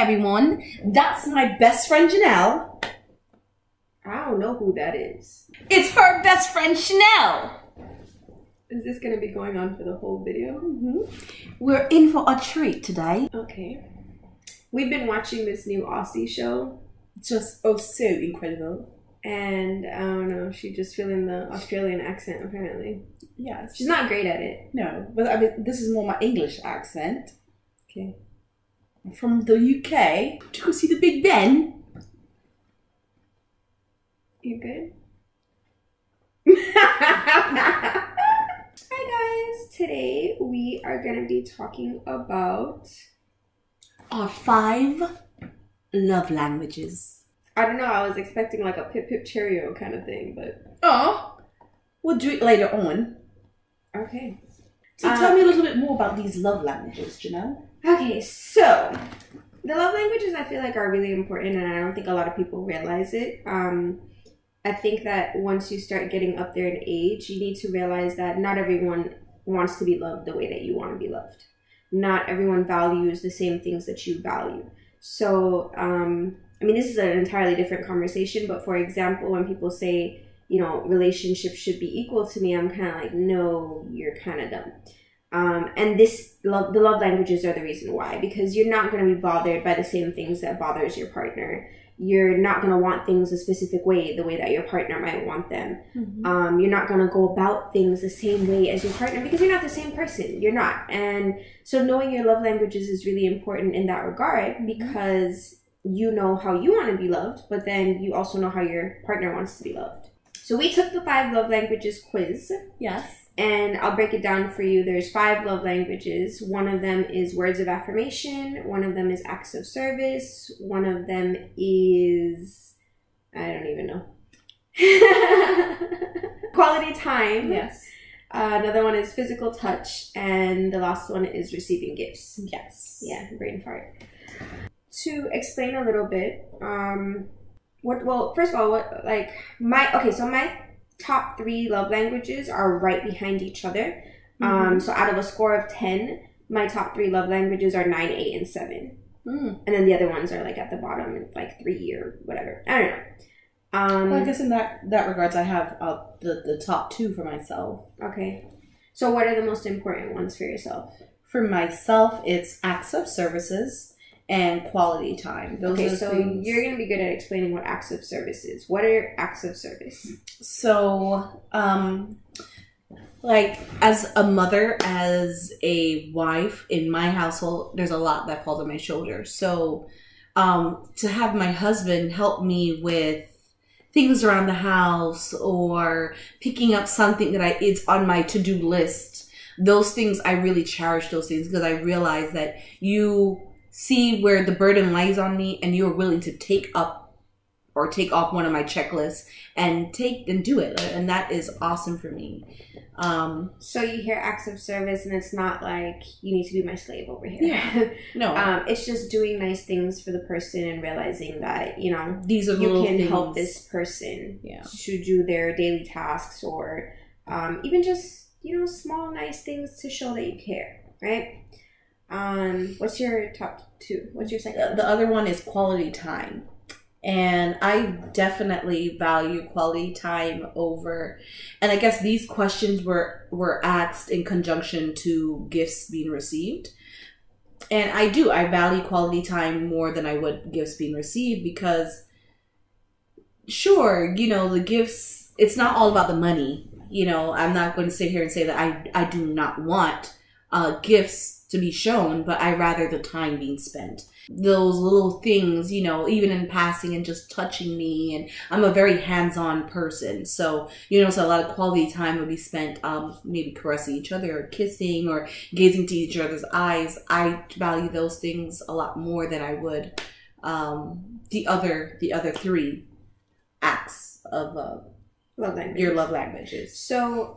everyone. That's my best friend Shenielle. I don't know who that is. It's her best friend Shenielle. Is this going to be going on for the whole video? We're in for a treat today. Okay. We've been watching this new Aussie show. Just, so incredible. And I don't know, she's just feeling the Australian accent apparently. Yes. She's not great at it. No, but I mean, this is more my English accent. Okay. I'm from the UK. To go see the Big Ben. You good? Hi guys, today we are going to be talking about our 5 love languages. I don't know, I was expecting like a Pip Pip Cheerio kind of thing, but... Oh, we'll do it later on. Okay. So tell me a little bit more about these love languages, Shenielle. Okay, so the love languages I feel like are really important, and I don't think a lot of people realize it. I think that once you start getting up there in age, you need to realize that not everyone wants to be loved the way that you want to be loved. Not everyone values the same things that you value. So, I mean, this is an entirely different conversation, but for example, when people say, you know, relationships should be equal to me, I'm kind of like, no, you're kind of dumb. And the love languages are the reason why, because you're not going to be bothered by the same things that bothers your partner. You're not going to want things a specific way, the way that your partner might want them. You're not going to go about things the same way as your partner because you're not the same person. You're not. And so knowing your love languages is really important in that regard because you know how you want to be loved, but then you also know how your partner wants to be loved. So we took the 5 love languages quiz. Yes. And I'll break it down for you. There's 5 love languages. One of them is words of affirmation. One of them is acts of service. One of them is, I don't even know. Quality time. Yes. Another one is physical touch. And the last one is receiving gifts. Yes. Yeah, brain fart. To explain a little bit, well, first of all, my top 3 love languages are right behind each other. So out of a score of 10, my top 3 love languages are 9, 8, and 7. And then the other ones are like at the bottom, like 3 or whatever. I don't know. Well, I guess in that regards, I have the top 2 for myself. Okay. So what are the most important ones for yourself? For myself, it's acts of services and quality time. Those are so things. You're going to be good at explaining what acts of service is. What are acts of service? So, like as a mother, as a wife in my household, there's a lot that falls on my shoulders. So, to have my husband help me with things around the house or picking up something that it's on my to-do list, those things, I really cherish those things because I realize that you see where the burden lies on me and you're willing to take up or take off one of my checklists and do it. And that is awesome for me. So you hear acts of service and it's not like you need to be my slave over here. Yeah. No. It's just doing nice things for the person and realizing that, you know, these are you can things. help this person to do their daily tasks or even just, you know, small nice things to show that you care, right? What's your top 2? What's your second? The other one is quality time. And I definitely value quality time over, and I guess these questions were asked in conjunction to gifts being received. And I value quality time more than I would gifts being received because sure, you know, the gifts, it's not all about the money. You know, I'm not going to sit here and say that I do not want gifts to be shown, but I rather the time being spent. Those little things, you know, even in passing and just touching me, and I'm a very hands-on person. So, you know, so a lot of quality time would be spent maybe caressing each other or kissing or gazing to each other's eyes. I value those things a lot more than I would the other 3 acts of love language. Your love languages. So,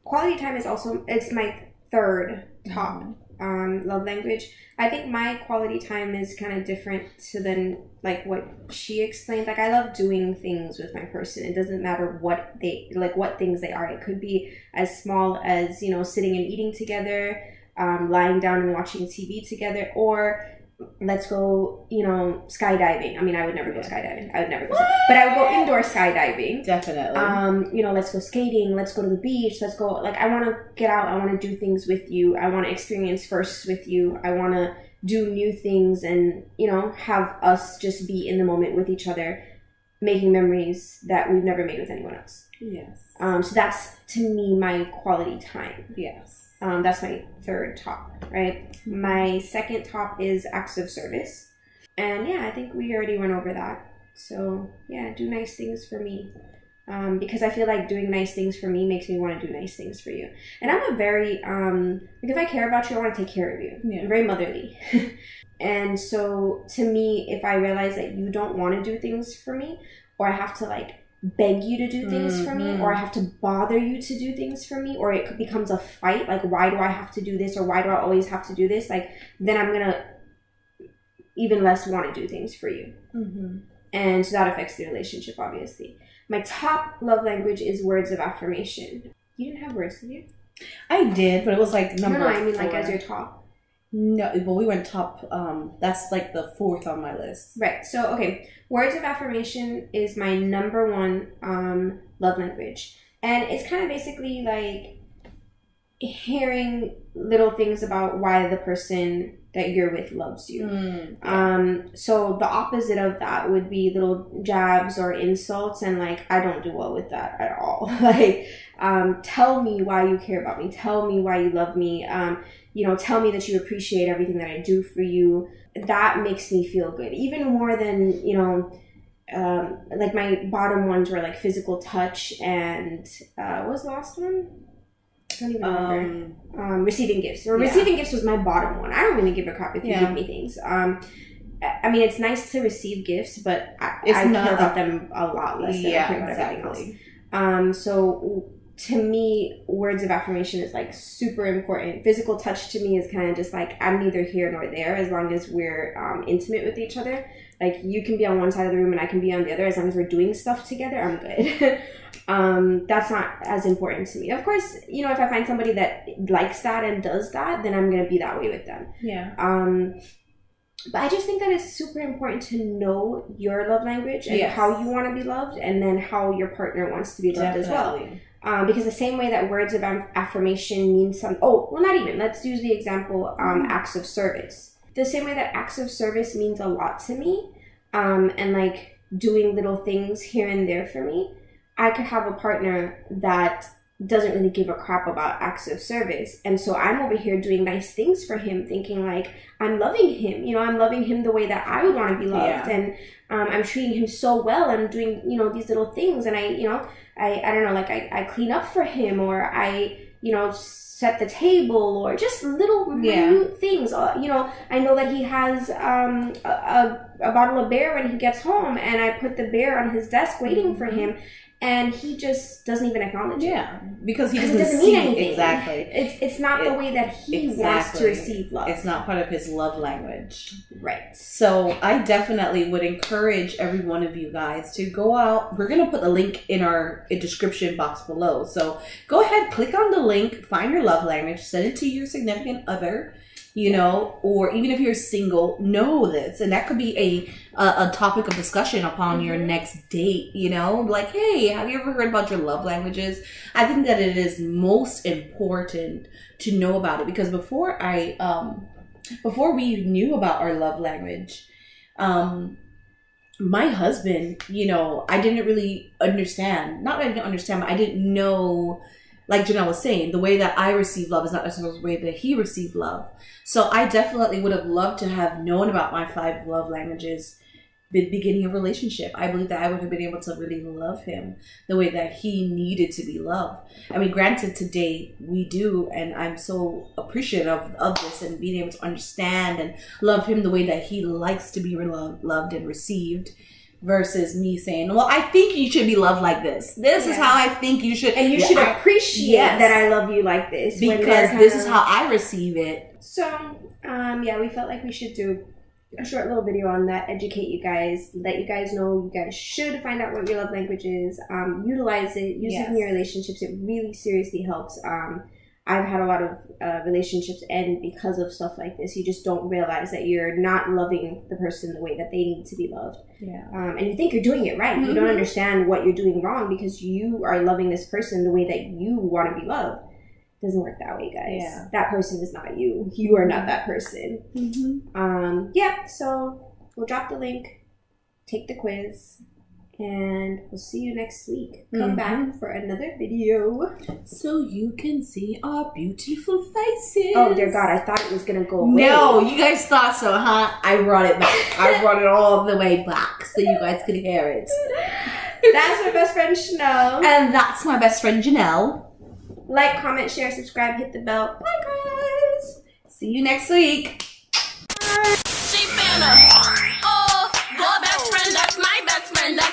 quality time is also, it's my 3rd top love language. I think my quality time is kind of different than like what she explained. Like I love doing things with my person. It doesn't matter what things they are. It could be as small as, you know, sitting and eating together, lying down and watching TV together, or let's go, you know, skydiving. I mean, I would never go skydiving. I would never go, but I would go indoor skydiving. Definitely. You know, let's go skating. Let's go to the beach. Let's go. Like, I want to get out. I want to do things with you. I want to experience firsts with you. I want to do new things and, you know, have us just be in the moment with each other, making memories that we've never made with anyone else. Yes. So that's, to me, my quality time. Yes. That's my third top, right? My second top is acts of service. And yeah, I think we already went over that. So yeah, do nice things for me. Because I feel like doing nice things for me makes me want to do nice things for you. And I'm a very, like if I care about you, I want to take care of you. Yeah. I'm very motherly. And so to me, if I realize that you don't want to do things for me, or I have to like beg you to do things for me, or I have to bother you to do things for me, or it becomes a fight, like why do I have to do this, or why do I always have to do this, like then I'm gonna even less want to do things for you. And so that affects the relationship, obviously. My top love language is words of affirmation. You didn't have words, did you? I did, but it was like number No, I mean 4. like as your top. No, well, we went top. That's like the 4th on my list. Right. So, okay. Words of affirmation is my number 1 love language. And it's kind of basically like hearing little things about why the person that you're with loves you. So the opposite of that would be little jabs or insults. And like, I don't do well with that at all. Like, tell me why you care about me. Tell me why you love me. You know, tell me that you appreciate everything that I do for you. That makes me feel good. Even more than, you know, like my bottom ones were like physical touch and, what was the last one? I don't even remember. Receiving gifts. Or receiving gifts was my bottom one. I don't really give a crap if you give me things. I mean, it's nice to receive gifts, but I care about them a lot less than I care about everything else. So to me, words of affirmation is like super important. Physical touch to me is kind of just like, I'm neither here nor there as long as we're intimate with each other. Like, you can be on one side of the room and I can be on the other. As long as we're doing stuff together, I'm good. That's not as important to me. Of course, you know, if I find somebody that likes that and does that, then I'm going to be that way with them. Yeah. But I just think that it's super important to know your love language and how you want to be loved, and then how your partner wants to be loved as well. Because the same way that words of affirmation mean some... Oh, well, not even. Let's use the example, acts of service. The same way that acts of service means a lot to me, and like doing little things here and there for me, I could have a partner that doesn't really give a crap about acts of service. And so I'm over here doing nice things for him, thinking like, I'm loving him. You know, I'm loving him the way that I would want to be loved. And I'm treating him so well and doing, you know, these little things. And I don't know, like I clean up for him, or I, you know, set the table, or just little minute things. You know, I know that he has a bottle of beer when he gets home, and I put the beer on his desk waiting for him. And he just doesn't even acknowledge it. Because he doesn't mean anything. Exactly. It's not the way that he wants to receive love. It's not part of his love language. Right. So I definitely would encourage every one of you guys to go out. We're going to put the link in our description box below. So go ahead, click on the link, find your love language, send it to your significant other. You know, or even if you're single, know this. And that could be a topic of discussion upon your next date, you know? Like, hey, have you ever heard about your love languages? I think that it is most important to know about it. Because before we knew about our love language, my husband, you know, I didn't really understand. Not that I didn't understand, but I didn't know... Like Janelle was saying, the way that I receive love is not necessarily the way that he received love. So I definitely would have loved to have known about my 5 love languages the beginning of a relationship. I believe that I would have been able to really love him the way that he needed to be loved. I mean, granted, today we do, and I'm so appreciative of this and being able to understand and love him the way that he likes to be loved and received. Versus me saying, well, I think you should be loved like this. This is how I think you should. And you should appreciate that I love you like this. Because this is how I receive it. So, we felt like we should do a short little video on that, educate you guys, let you guys know you guys should find out what your love language is, utilize it, use it in your relationships. It really seriously helps. I've had a lot of relationships end because of stuff like this. You just don't realize that you're not loving the person the way that they need to be loved. Yeah. And you think you're doing it right. You don't understand what you're doing wrong because you are loving this person the way that you want to be loved. It doesn't work that way, guys. Yeah. That person is not you. You are not that person. Yeah, so we'll drop the link, take the quiz, and we'll see you next week. Come back for another video. So you can see our beautiful faces. Oh, dear God. I thought it was going to go away. No, you guys thought so, huh? I brought it back. I brought it all the way back so you guys could hear it. That's my best friend, Shenielle. And that's my best friend, Shenielle. Like, comment, share, subscribe, hit the bell. Bye, guys. See you next week. She finna, oh, your best friend, that's my best friend, that's